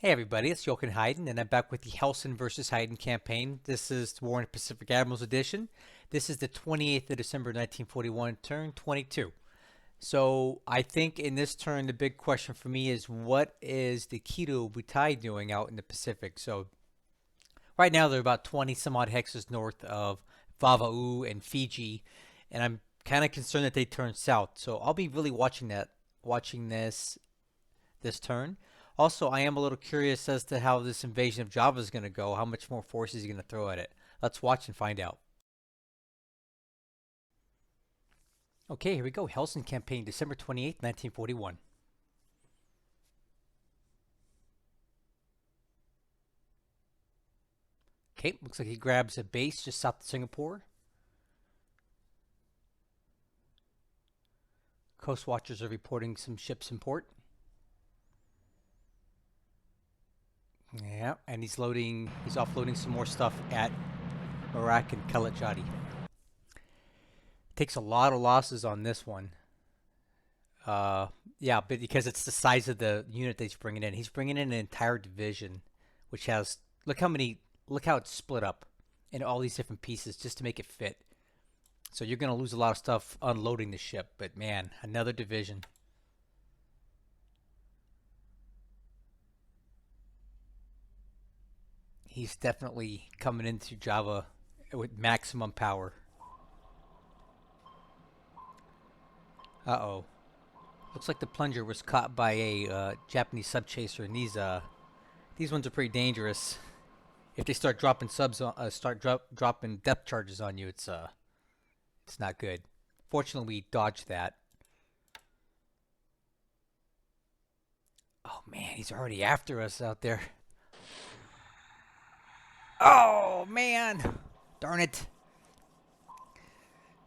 Hey everybody, it's Jochen Heiden, and I'm back with the Hellsen versus Heiden campaign. This is the War in the Pacific Admirals edition. This is the 28th of December 1941, turn 22. So I think in this turn, the big question for me is what is the Kido Butai doing out in the Pacific? So right now they're about 20 some odd hexes north of Vava'u and Fiji, and I'm kind of concerned that they turn south. So I'll be really watching this turn. Also, I am a little curious as to how this invasion of Java is going to go, how much more force is he going to throw at it. Let's watch and find out. Okay, here we go. Hellsen campaign, December 28th, 1941. Okay, looks like he grabs a base just south of Singapore. Coast Watchers are reporting some ships in port. Yeah, and he's offloading some more stuff at Iraq and Kalachadi. Takes a lot of losses on this one. Uh, yeah, but because it's the size of the unit that he's bringing in. He's bringing in an entire division, which has look how it's split up in all these different pieces just to make it fit. So you're going to lose a lot of stuff unloading the ship, but man, another division. He's definitely coming into Java with maximum power. Uh-oh. Looks like the plunger was caught by a Japanese subchaser, and these ones are pretty dangerous. If they start dropping dropping depth charges on you, it's not good. Fortunately, we dodged that. Oh man, he's already after us out there. Oh man, darn it.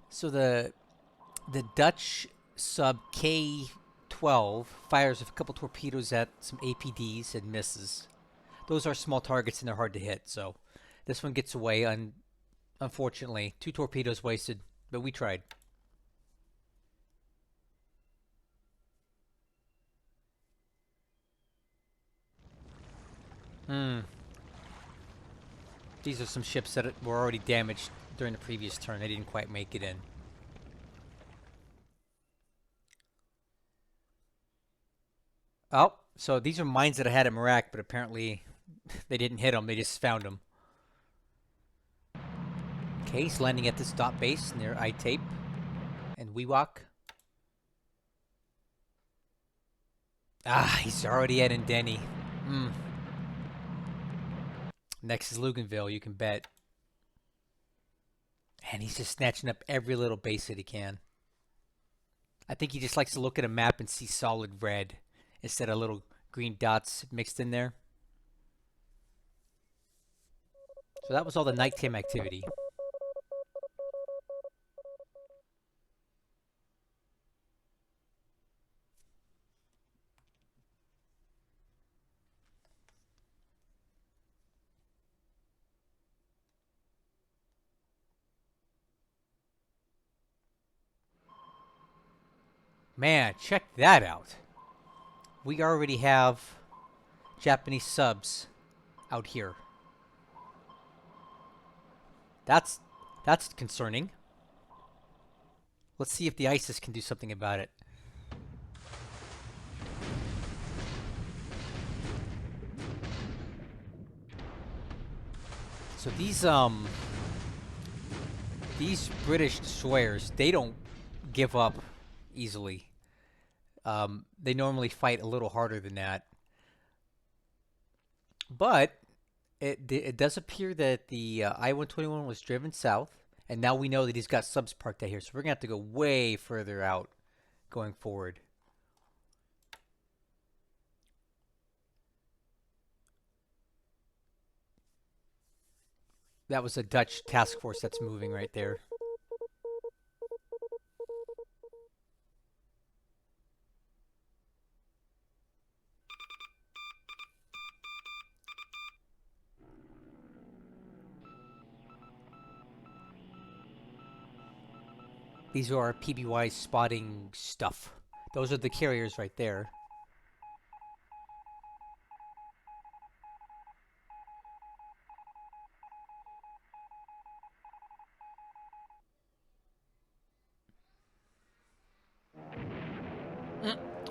So the Dutch sub K-12 fires a couple torpedoes at some APDs and misses. Those are small targets and they're hard to hit. So this one gets away. Unfortunately, 2 torpedoes wasted, but we tried. Hmm. These are some ships that were already damaged during the previous turn. They didn't quite make it in. Oh, so these are mines that I had at Merak, but apparently they didn't hit them. They just found them. Okay, he's landing at this dot base near I-Tape and Wewak. Ah, he's already at Indeni. Next is Luganville, you can bet. And he's just snatching up every little base that he can. I think he just likes to look at a map and see solid red instead of little green dots mixed in there. So that was all the nighttime activity. Man, check that out. We already have Japanese subs out here. That's that's concerning. Let's see if the ISIS can do something about it. So these British destroyers, they don't give up easily. They normally fight a little harder than that. But it does appear that the I-121 was driven south, and now we know that he's got subs parked out here. So we're gonna have to go way further out going forward. That was a Dutch task force that's moving right there. These are our PBY spotting stuff. Those are the carriers right there.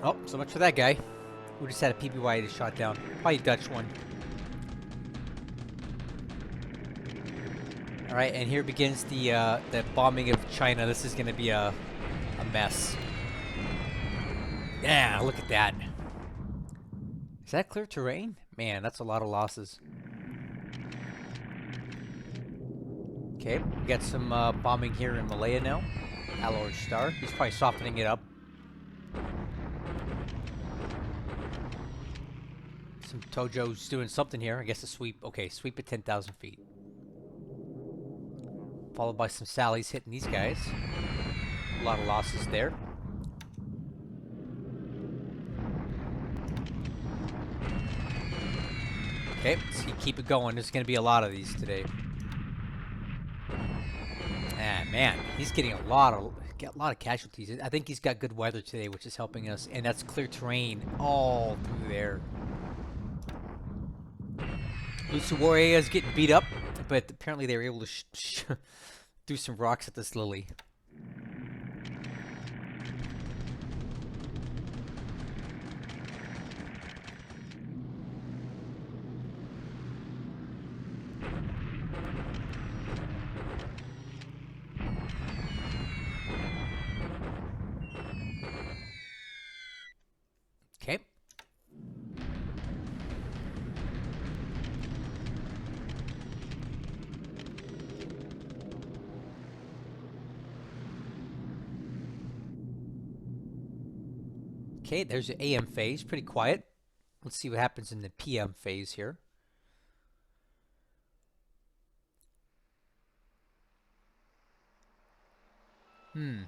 Oh, so much for that guy. Who just had a PBY to shot down. Probably a Dutch one. Alright, and here begins the bombing of China. This is going to be a mess. Yeah, look at that. Is that clear terrain? Man, that's a lot of losses. Okay, we got some bombing here in Malaya now. Alloy Star. He's probably softening it up. Some Tojo's doing something here. I guess a sweep. Okay, sweep at 10,000 feet. Followed by some Sallies hitting these guys. A lot of losses there. Okay, let's keep it going. There's going to be a lot of these today. Ah, man, he's getting a lot of casualties. I think he's got good weather today, which is helping us, and that's clear terrain all through there. Utsuwari is getting beat up, but apparently they were able to do some rocks at this Lily. Okay. Okay, there's the AM phase, pretty quiet. Let's see what happens in the PM phase here. A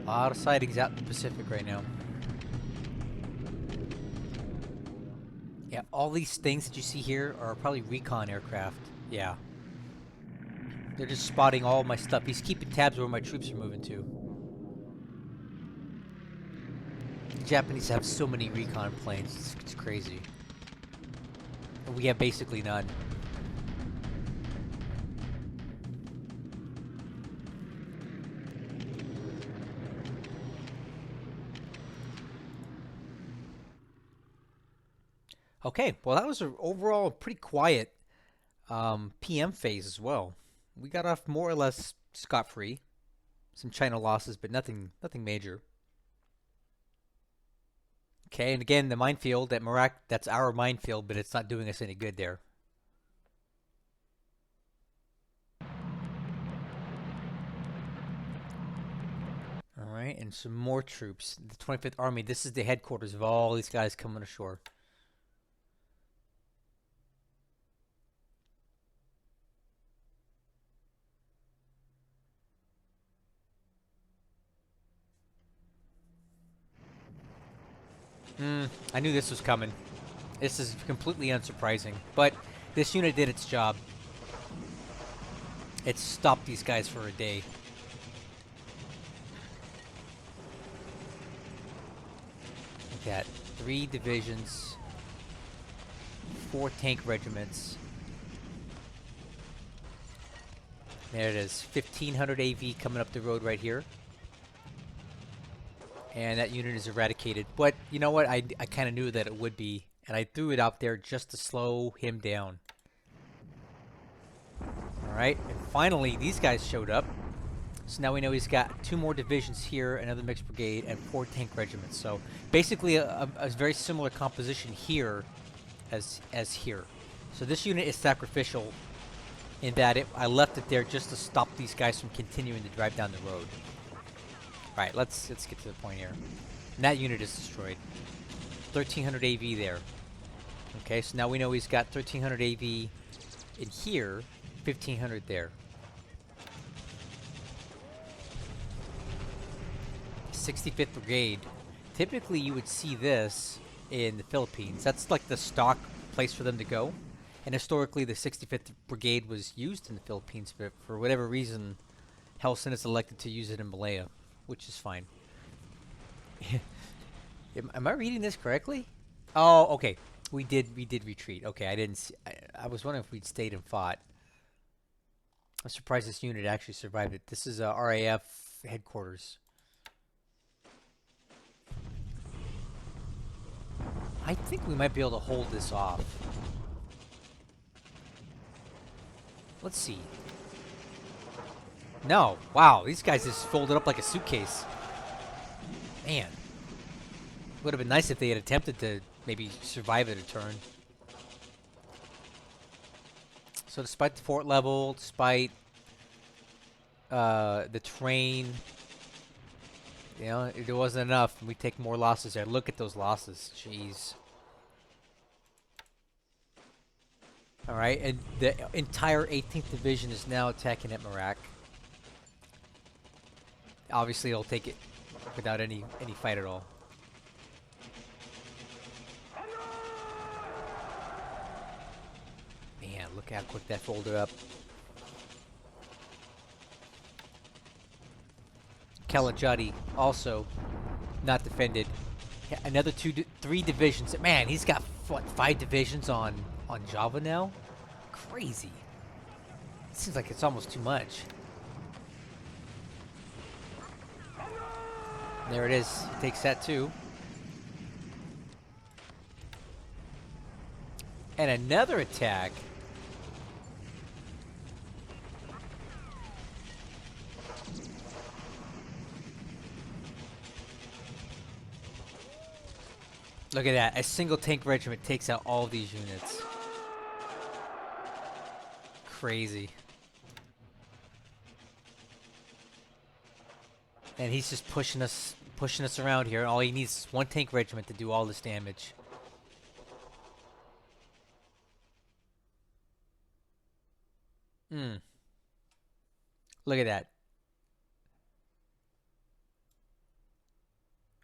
lot of sightings out in the Pacific right now. Yeah, all these things that you see here are probably recon aircraft. Yeah. They're just spotting all my stuff. He's keeping tabs where my troops are moving to. The Japanese have so many recon planes. It's crazy. And we have basically none. Okay, well that was an overall pretty quiet PM phase as well. We got off more or less scot-free. Some China losses, but nothing major. Okay, and again, the minefield at Marak, that's our minefield, but it's not doing us any good there. Alright, and some more troops. The 25th Army, this is the headquarters of all these guys coming ashore. I knew this was coming. This is completely unsurprising, but this unit did its job. It stopped these guys for a day. Look at 3 divisions, 4 tank regiments. There it is, 1,500 AV coming up the road right here. And that unit is eradicated. But you know what? I kind of knew that it would be. And I threw it out there just to slow him down. Alright, and finally these guys showed up. So now we know he's got 2 more divisions here, another mixed brigade, and 4 tank regiments. So basically a very similar composition here as here. So this unit is sacrificial in that I left it there just to stop these guys from continuing to drive down the road. Alright, let's get to the point here. And that unit is destroyed. 1,300 AV there. Okay, so now we know he's got 1,300 AV in here, 1,500 there. 65th Brigade. Typically you would see this in the Philippines. That's like the stock place for them to go. And historically the 65th Brigade was used in the Philippines, but for whatever reason Hellsen has elected to use it in Malaya, which is fine. Am I reading this correctly? Oh, okay. We did retreat. Okay, I didn't see, I was wondering if we'd stayed and fought. I'm surprised this unit actually survived it. This is RAF headquarters. I think we might be able to hold this off. Let's see. No. Wow, these guys just folded up like a suitcase. Man. Would have been nice if they had attempted to maybe survive it a turn. So despite the fort level, despite the terrain, you know, it wasn't enough. We take more losses there. Look at those losses. Jeez. All right, and the entire 18th Division is now attacking at Merak. Obviously, it'll take it without any fight at all. Man, look how quick that folded up. Kalajati also not defended. Another three divisions. Man, he's got what, 5 divisions on Java now? Crazy. Seems like it's almost too much. There it is. Takes that too. And another attack. Look at that. A single tank regiment takes out all of these units. Crazy. And he's just pushing us around here. All he needs is one tank regiment to do all this damage. Look at that.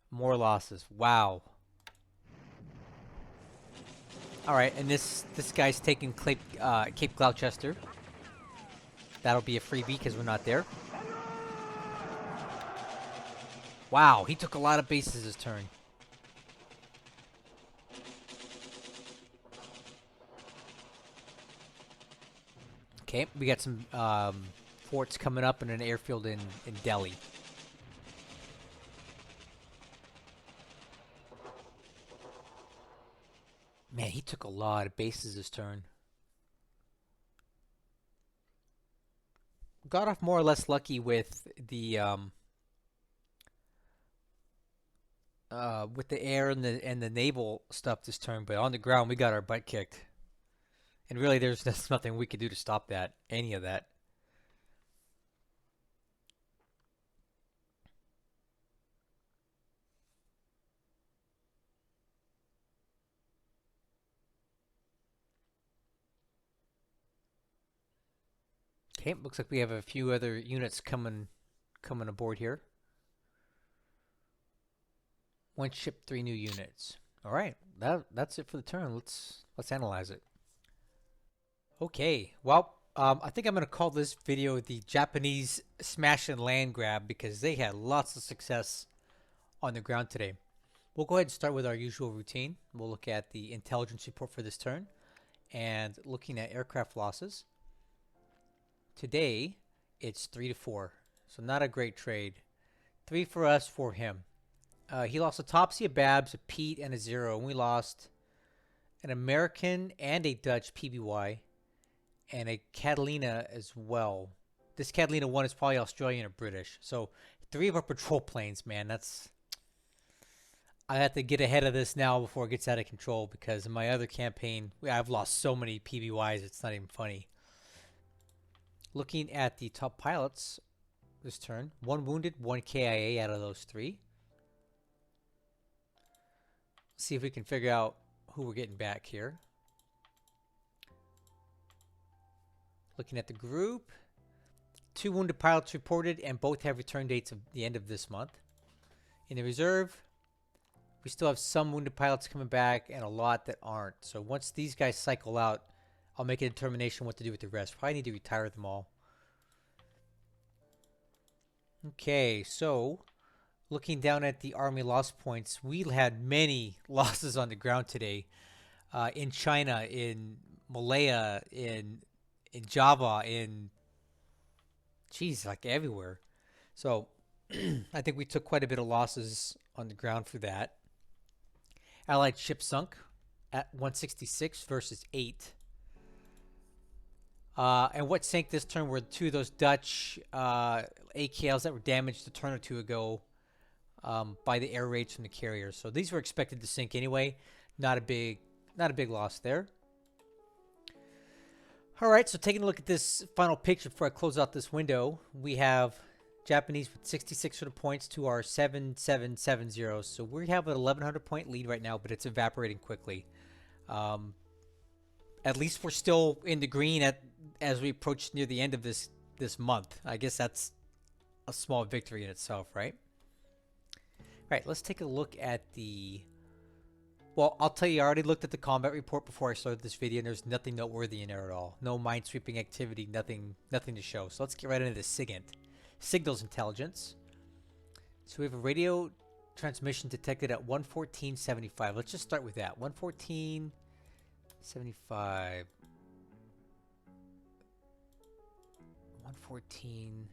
More losses. Wow. All right, and this guy's taking Cape Gloucester. That'll be a freebie because we're not there. Wow, he took a lot of bases this turn. Okay, we got some forts coming up and an airfield in Delhi. Man, he took a lot of bases this turn. Got off more or less lucky with the air and the naval stuff this turn, but on the ground we got our butt kicked. And really, there's nothing we could do to stop that, any of that. Okay, looks like we have a few other units coming aboard here. 1 ship, 3 new units. All right, that's it for the turn. Let's analyze it. Okay, well, I think I'm gonna call this video the Japanese smash and land grab because they had lots of success on the ground today. We'll go ahead and start with our usual routine. We'll look at the intelligence report for this turn and looking at aircraft losses. Today, it's 3-4, so not a great trade. 3 for us, for him. He lost a Topsy, a Babs, a Pete, and a 0, and we lost an American and a Dutch PBY, and a Catalina as well. This Catalina 1 is probably Australian or British. So 3 of our patrol planes, man, that's... I have to get ahead of this now before it gets out of control because in my other campaign, I've lost so many PBYs, it's not even funny. Looking at the top pilots this turn, 1 wounded, 1 KIA out of those 3. Let's see if we can figure out who we're getting back here. Looking at the group, 2 wounded pilots reported and both have return dates of the end of this month. In the reserve, we still have some wounded pilots coming back and a lot that aren't. So once these guys cycle out, I'll make a determination what to do with the rest. Probably need to retire them all. Okay, so looking down at the Army loss points, we had many losses on the ground today. in China, in Malaya, in Java, in geez, like everywhere. So I think we took quite a bit of losses on the ground for that. Allied ship sunk at 166 versus 8. And what sank this turn were two of those Dutch AKLs that were damaged a turn or two ago by the air raids from the carriers. So these were expected to sink anyway. Not a big loss there. All right, so taking a look at this final picture before I close out this window, we have Japanese with 66 sort of points to our 7770. So we have an 1100 point lead right now, but it's evaporating quickly. At least we're still in the green as we approach near the end of this month. I guess that's a small victory in itself, right? All right, let's take a look at the... Well, I'll tell you, I already looked at the combat report before I started this video, and there's nothing noteworthy in there at all. No minesweeping activity, nothing to show. So let's get right into the SIGINT. Signals intelligence. So we have a radio transmission detected at 114.75. Let's just start with that. 114.75. 114.75.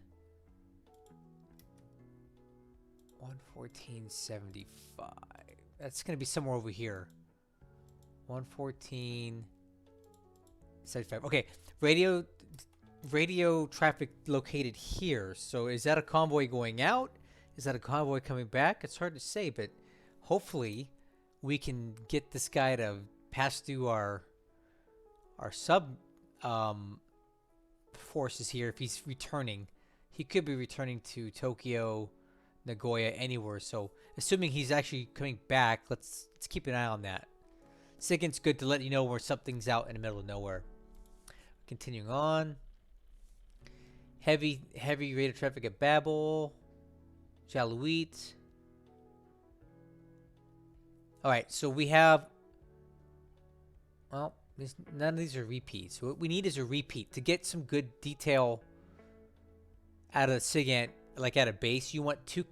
That's going to be somewhere over here. 114.75. Okay, radio traffic located here. So is that a convoy going out? Is that a convoy coming back? It's hard to say, but hopefully we can get this guy to pass through our sub forces here. If he's returning, he could be returning to Tokyo, Nagoya, anywhere. So assuming he's actually coming back, let's keep an eye on that. SIGINT's good to let you know where something's out in the middle of nowhere. Continuing on. Heavy radio traffic at Babel, Jaluit. Alright, so we have... Well, none of these are repeats. So what we need is a repeat. To get some good detail out of the SIGINT, like at a base, you want two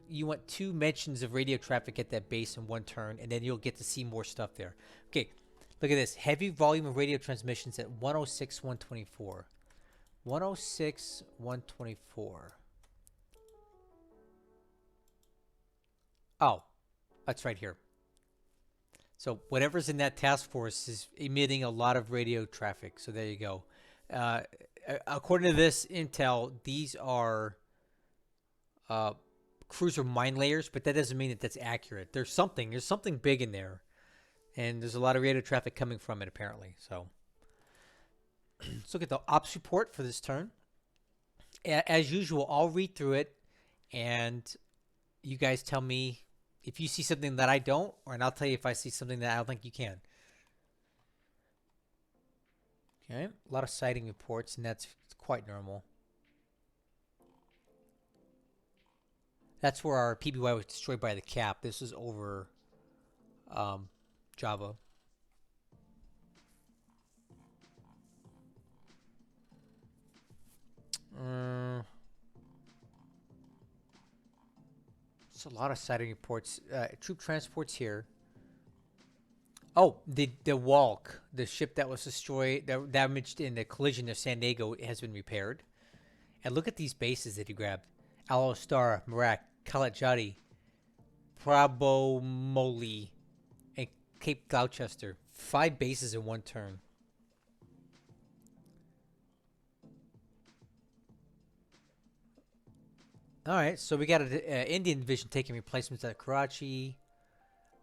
mentions of radio traffic at that base in one turn, and then you'll get to see more stuff there. Okay, look at this. Heavy volume of radio transmissions at 106, 124. 106, 124. Oh, that's right here. So whatever's in that task force is emitting a lot of radio traffic. So there you go. According to this intel, these are cruiser mine layers, but that doesn't mean that that's accurate. There's something big in there, and there's a lot of radio traffic coming from it apparently. So let's look at the ops report for this turn. As usual, I'll read through it, and you guys tell me if you see something that I don't, and I'll tell you if I see something that I don't think you can. Okay, a lot of sighting reports, and that's quite normal. That's where our PBY was destroyed by the cap. This is over Java. It's a lot of sighting reports. Troop transports here. Oh, the Walk, the ship that was destroyed, that damaged in the collision of San Diego, has been repaired. And look at these bases that he grabbed: Alostar, Merak, Kalajati, Prabomoli, and Cape Gloucester. 5 bases in one turn. Alright, so we got an Indian division taking replacements at Karachi,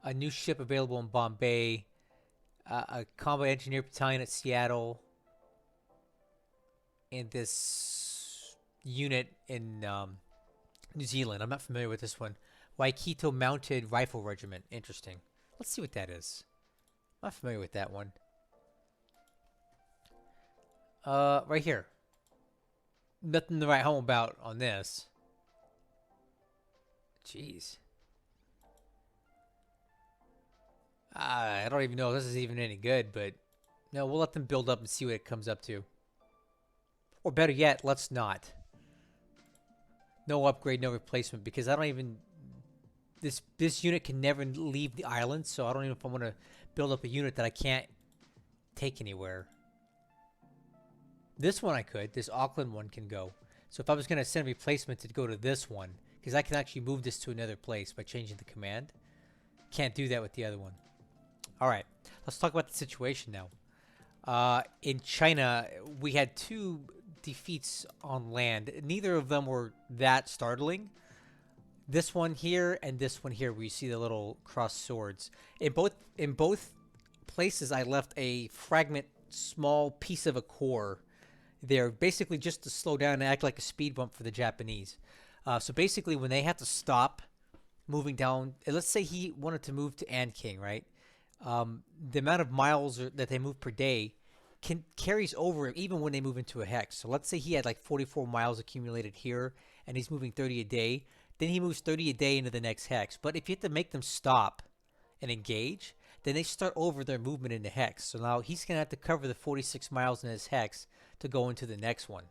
a new ship available in Bombay, a combat engineer battalion at Seattle, and this unit in New Zealand. I'm not familiar with this one. Waikato Mounted Rifle Regiment. Interesting. Let's see what that is. I'm not familiar with that one. Right here. Nothing to write home about on this. Jeez. I don't even know if this is even any good, but no, we'll let them build up and see what it comes up to. Or better yet, let's not. No upgrade, no replacement, because I don't even... This unit can never leave the island, so I don't even know if I want to build up a unit that I can't take anywhere. This one I could. This Auckland one can go. So if I was going to send a replacement to go to this one, because I can actually move this to another place by changing the command. Can't do that with the other one. All right, let's talk about the situation now. In China, we had 2 defeats on land. Neither of them were that startling. This one here and this one here, where you see the little crossed swords. In both places, I left a fragment, small piece of a core there, basically just to slow down and act like a speed bump for the Japanese. So basically, when they have to stop moving down, let's say he wanted to move to Anking, right? The amount of miles that they move per day carries over even when they move into a hex. So let's say he had like 44 miles accumulated here, and he's moving 30 a day. Then he moves 30 a day into the next hex. But if you have to make them stop and engage, then they start over their movement in the hex. So now he's going to have to cover the 46 miles in his hex to go into the next one.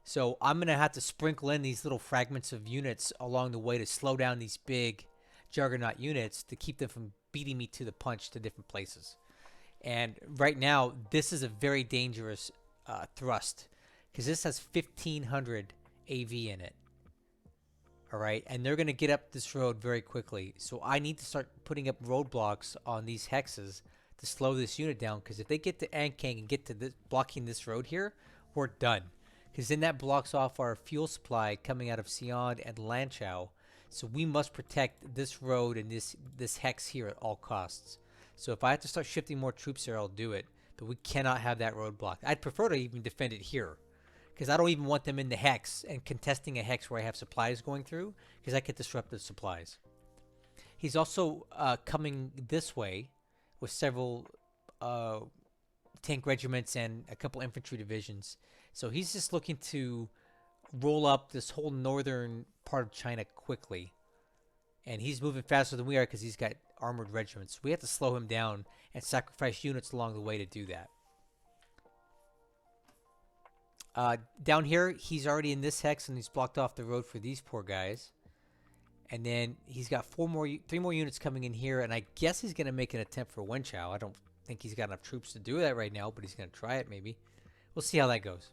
So I'm going to have to sprinkle in these little fragments of units along the way to slow down these big juggernaut units to keep them from beating me to the punch to different places. And right now, this is a very dangerous thrust, because this has 1,500 AV in it. All right, and they're going to get up this road very quickly. So I need to start putting up roadblocks on these hexes to slow this unit down, because if they get to Ankang and get to this, blocking this road here, we're done. Because then that blocks off our fuel supply coming out of Sion and Lanchao. So we must protect this road and this hex here at all costs. So if I have to start shifting more troops there, I'll do it. But we cannot have that road blocked. I'd prefer to even defend it here, because I don't even want them in the hex and contesting a hex where I have supplies going through, because I could disrupt the supplies. He's also coming this way with several tank regiments and a couple infantry divisions. So he's just looking to roll up this whole northern part of China quickly. And he's moving faster than we are because he's got armored regiments. We have to slow him down and sacrifice units along the way to do that. Down here, he's already in this hex and he's blocked off the road for these poor guys. And then he's got 3 more units coming in here, and I guess he's going to make an attempt for Wenchao. I don't think he's got enough troops to do that right now, but he's going to try it maybe. We'll see how that goes.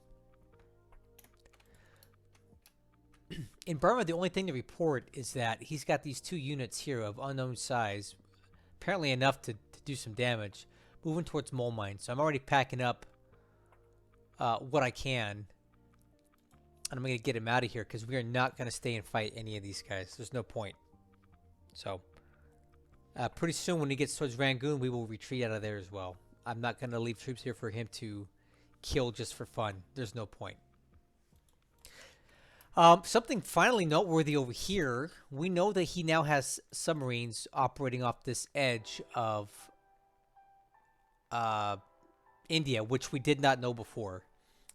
In Burma, the only thing to report is that he's got these 2 units here of unknown size, apparently enough to do some damage, moving towards mole mines. So I'm already packing up what I can. And I'm going to get him out of here, because we are not going to stay and fight any of these guys. There's no point. So pretty soon when he gets towards Rangoon, we will retreat out of there as well. I'm not going to leave troops here for him to kill just for fun. There's no point. Something finally noteworthy over here. We know that he now has submarines operating off this edge of India, which we did not know before.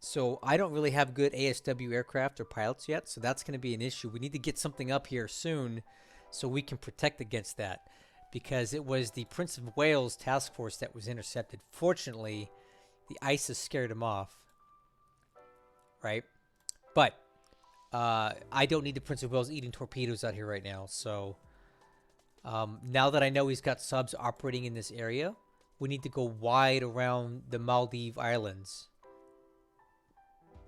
So I don't really have good ASW aircraft or pilots yet, so that's going to be an issue. We need to get something up here soon so we can protect against that, because it was the Prince of Wales task force that was intercepted. Fortunately, the ISIS scared him off, right? But I don't need the Prince of Wales eating torpedoes out here right now. So now that I know he's got subs operating in this area, we need to go wide around the Maldives Islands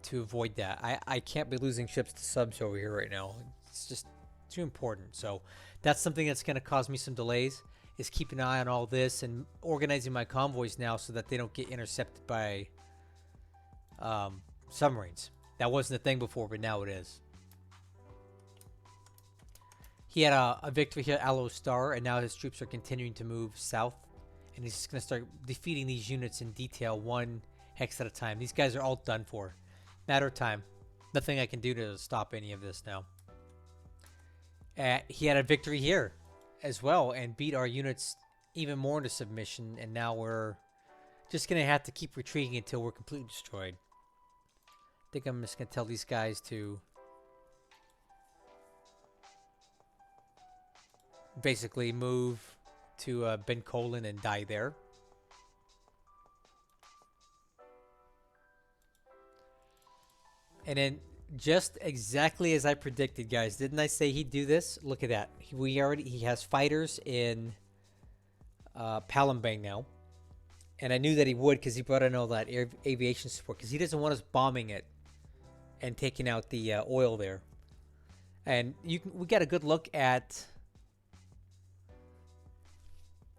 to avoid that. I can't be losing ships to subs over here right now. It's just too important. So that's something that's going to cause me some delays, is keeping an eye on all this and organizing my convoys now so that they don't get intercepted by submarines. That wasn't a thing before, but now it is. He had a victory here at Aloe Star, and now his troops are continuing to move south. And he's just going to start defeating these units in detail, 1 hex at a time. These guys are all done for. Matter of time. Nothing I can do to stop any of this now. He had a victory here as well and beat our units even more into submission. And now we're just going to have to keep retreating until we're completely destroyed. I think I'm just going to tell these guys to basically move to Benkolin and die there. And then just exactly as I predicted, guys. Didn't I say he'd do this? Look at that. He has fighters in Palembang now. And I knew that he would because he brought in all that aviation support because he doesn't want us bombing it and taking out the oil there. And we got a good look at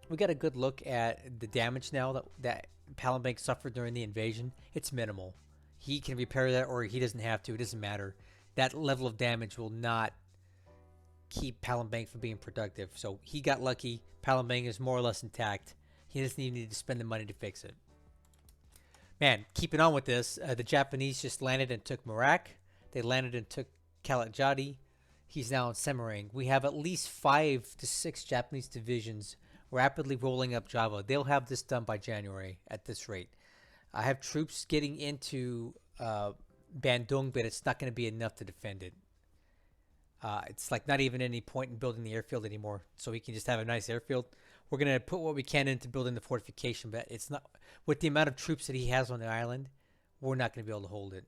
the damage now that Palembang suffered during the invasion. It's minimal. He can repair that, or he doesn't have to. It doesn't matter. That level of damage will not keep Palembang from being productive. So he got lucky. Palembang is more or less intact. He doesn't even need to spend the money to fix it. Man, keeping on with this, the Japanese just landed and took Merak. They landed and took Kalatjadi. He's now in Semarang. We have at least 5 to 6 Japanese divisions rapidly rolling up Java. They'll have this done by January at this rate. I have troops getting into Bandung, but it's not going to be enough to defend it. It's like not even any point in building the airfield anymore, so we can just have a nice airfield. We're going to put what we can into building the fortification, but it's not, with the amount of troops that he has on the island, we're not going to be able to hold it.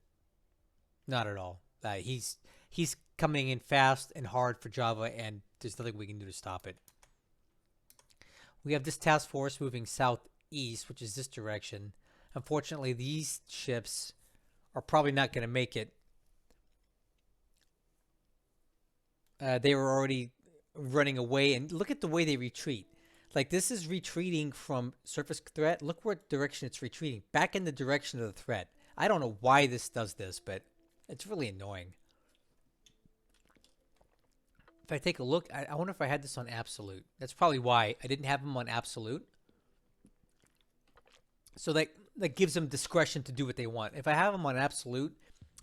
Not at all. He's coming in fast and hard for Java, and there's nothing we can do to stop it. We have this task force moving southeast, which is this direction. Unfortunately, these ships are probably not going to make it. They were already running away, and look at the way they retreat. Like, this is retreating from surface threat. Look what direction it's retreating. Back in the direction of the threat. I don't know why this does this, but it's really annoying. If I take a look, I wonder if I had this on absolute. That's probably why I didn't have them on absolute. So that gives them discretion to do what they want. If I have them on absolute,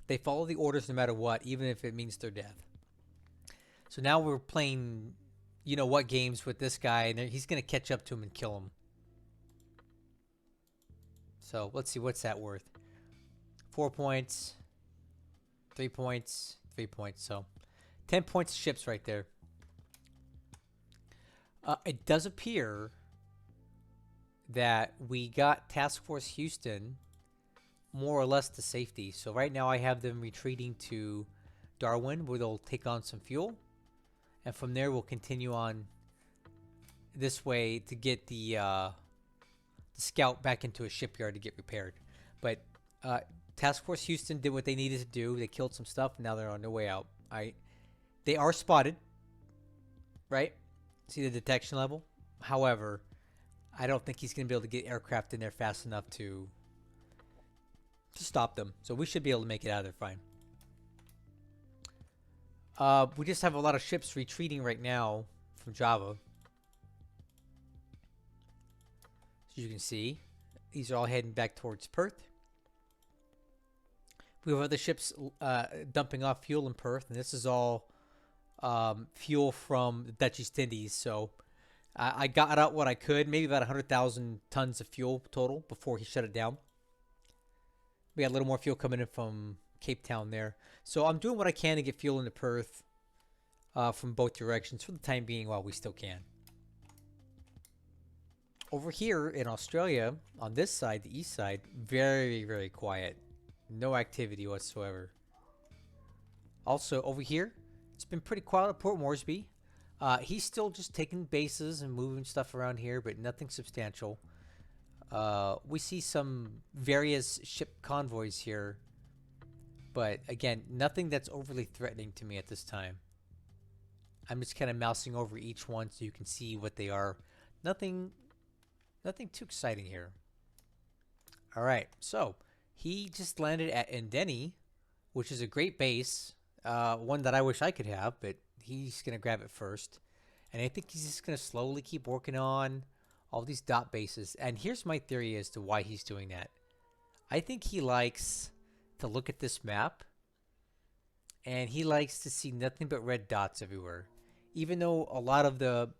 they follow the orders no matter what, even if it means their death. So now we're playing, you know what, games with this guy, and he's going to catch up to him and kill him. So let's see, what's that worth? 4 points, 3 points, 3 points. So 10 points of ships right there. It does appear that we got Task Force Houston more or less to safety. So right now I have them retreating to Darwin, where they'll take on some fuel. And from there, we'll continue on this way to get the scout back into a shipyard to get repaired. But Task Force Houston did what they needed to do. They killed some stuff, and now they're on their way out. They are spotted, right? See the detection level? However, I don't think he's going to be able to get aircraft in there fast enough to stop them. So we should be able to make it out of there fine. We just have a lot of ships retreating right now from Java. As you can see, these are all heading back towards Perth. We have other ships dumping off fuel in Perth, and this is all fuel from the Dutch East Indies. So I got out what I could, maybe about 100,000 tons of fuel total before he shut it down. We had a little more fuel coming in from Cape Town there. So I'm doing what I can to get fuel into Perth from both directions for the time being while we still can. Over here in Australia, on this side, the east side, very, very quiet. No activity whatsoever. Also, over here, it's been pretty quiet at Port Moresby. He's still just taking bases and moving stuff around here, but nothing substantial. We see some various ship convoys here, but again, nothing that's overly threatening to me at this time. I'm just kind of mousing over each one so you can see what they are. Nothing too exciting here. All right, so he just landed at Indeni, which is a great base, one that I wish I could have, but he's going to grab it first. And I think he's just going to slowly keep working on all these dot bases. And here's my theory as to why he's doing that. I think he likes to look at this map, and he likes to see nothing but red dots everywhere. Even though a lot of the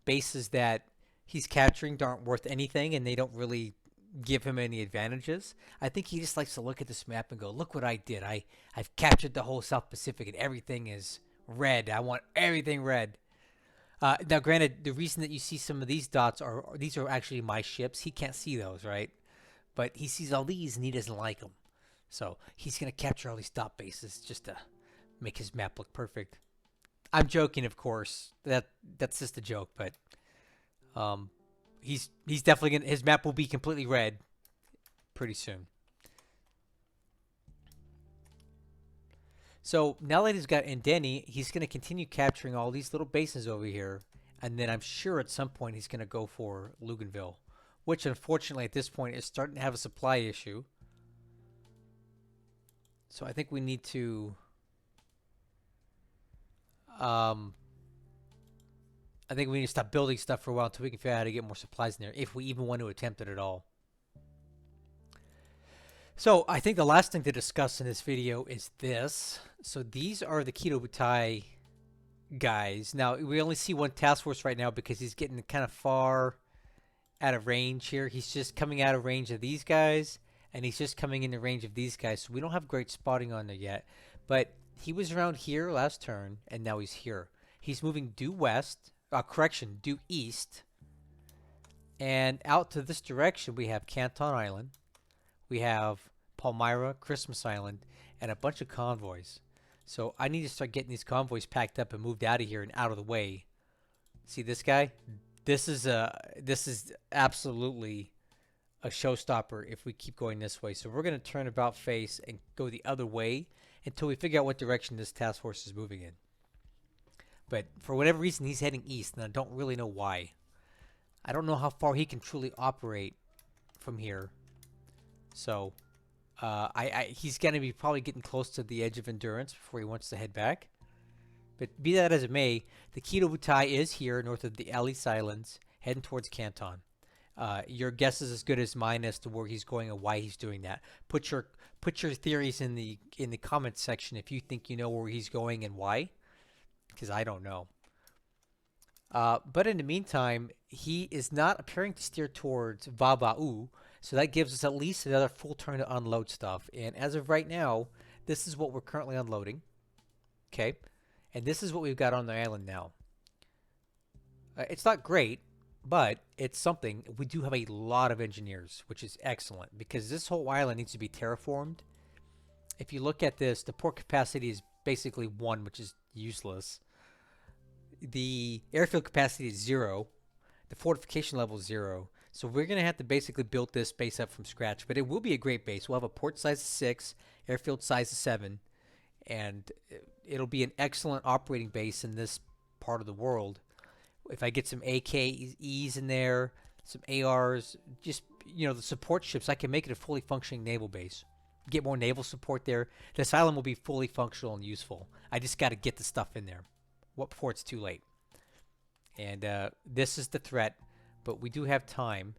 bases that he's capturing aren't worth anything and they don't really give him any advantages, I think he just likes to look at this map and go, look what I did. I've captured the whole South Pacific and everything is red. I want everything red. Now, granted, the reason that you see some of these dots these are actually my ships. He can't see those, right? But he sees all these and he doesn't like them. So he's going to capture all these dot bases just to make his map look perfect. I'm joking, of course. That's just a joke, but he's definitely gonna, his map will be completely red pretty soon. So now that he's got Indeni, he's gonna continue capturing all these little bases over here, and then I'm sure at some point he's gonna go for Luganville, which unfortunately at this point is starting to have a supply issue. So I think we need to um, I think we need to stop building stuff for a while until we can figure out how to get more supplies in there, if we even want to attempt it at all. So I think the last thing to discuss in this video is this. So these are the Kido Butai guys. Now we only see one task force right now because he's getting kind of far out of range here. He's just coming out of range of these guys, and he's just coming into range of these guys. So we don't have great spotting on there yet. But he was around here last turn, and now he's here. He's moving due west. Due east. And out to this direction, we have Canton Island. We have Palmyra, Christmas Island, and a bunch of convoys. So I need to start getting these convoys packed up and moved out of here and out of the way. See this guy? This is absolutely a showstopper if we keep going this way. So we're going to turn about face and go the other way until we figure out what direction this task force is moving in. But for whatever reason, he's heading east, and I don't really know why. I don't know how far he can truly operate from here. So, he's going to be probably getting close to the edge of endurance before he wants to head back. But be that as it may, the Kido Butai is here north of the Alice Islands, heading towards Canton. Your guess is as good as mine as to where he's going and why he's doing that. Put your theories in the comments section if you think you know where he's going and why, because I don't know. But in the meantime, he is not appearing to steer towards Vaba'u, so that gives us at least another full turn to unload stuff. And as of right now, this is what we're currently unloading. Okay, and this is what we've got on the island now. It's not great, but it's something. We do have a lot of engineers, which is excellent, because this whole island needs to be terraformed. If you look at this, the port capacity is basically 1, which is useless. The airfield capacity is 0. The fortification level is 0. So we're going to have to basically build this base up from scratch. But it will be a great base. We'll have a port size of 6, airfield size of 7. And it'll be an excellent operating base in this part of the world. If I get some AKEs in there, some ARs, just, you know, the support ships, I can make it a fully functioning naval base. Get more naval support there. This island will be fully functional and useful. I just got to get the stuff in there before it's too late. And this is the threat, but we do have time.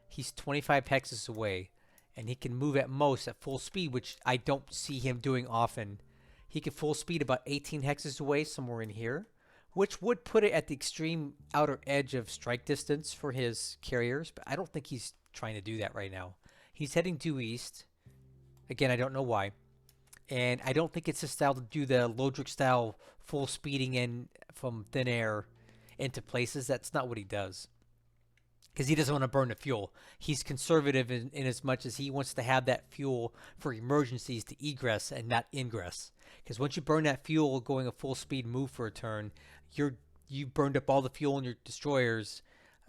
He's 25 hexes away, and he can move at most at full speed, which I don't see him doing often. He can full speed about 18 hexes away, somewhere in here, which would put it at the extreme outer edge of strike distance for his carriers, but I don't think he's trying to do that right now. He's heading due east. Again, I don't know why. And I don't think it's his style to do the Lodric style full speeding in from thin air into places. That's not what he does. Because he doesn't want to burn the fuel. He's conservative in as much as he wants to have that fuel for emergencies to egress and not ingress. Because once you burn that fuel going a full speed move for a turn, you burned up all the fuel in your destroyers,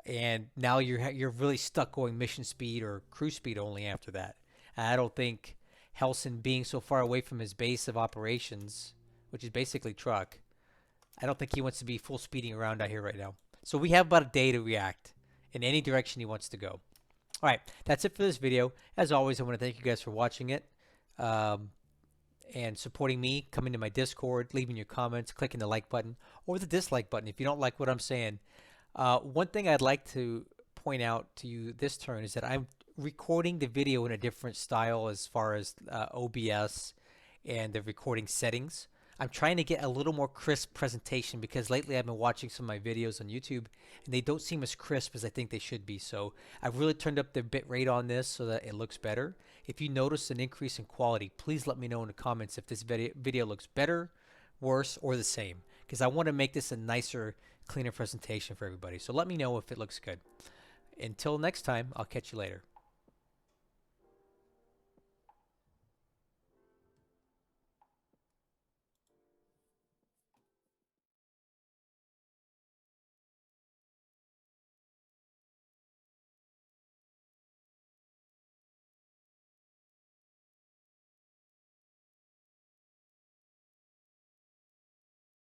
and now you're really stuck going mission speed or cruise speed only after that. And I don't think Hellsen, being so far away from his base of operations, which is basically truck, I don't think he wants to be full speeding around out here right now. So we have about a day to react in any direction he wants to go. All right, that's it for this video. As always, I want to thank you guys for watching it and supporting me, coming to my Discord, leaving your comments, clicking the like button or the dislike button if you don't like what I'm saying. One thing I'd like to point out to you this turn is that I'm recording the video in a different style as far as OBS and the recording settings. I'm trying to get a little more crisp presentation because lately I've been watching some of my videos on YouTube and they don't seem as crisp as I think they should be. So I've really turned up the bit rate on this so that it looks better. If you notice an increase in quality, please let me know in the comments if this video looks better, worse, or the same, because I want to make this a nicer, cleaner presentation for everybody. So let me know if it looks good. Until next time, I'll catch you later.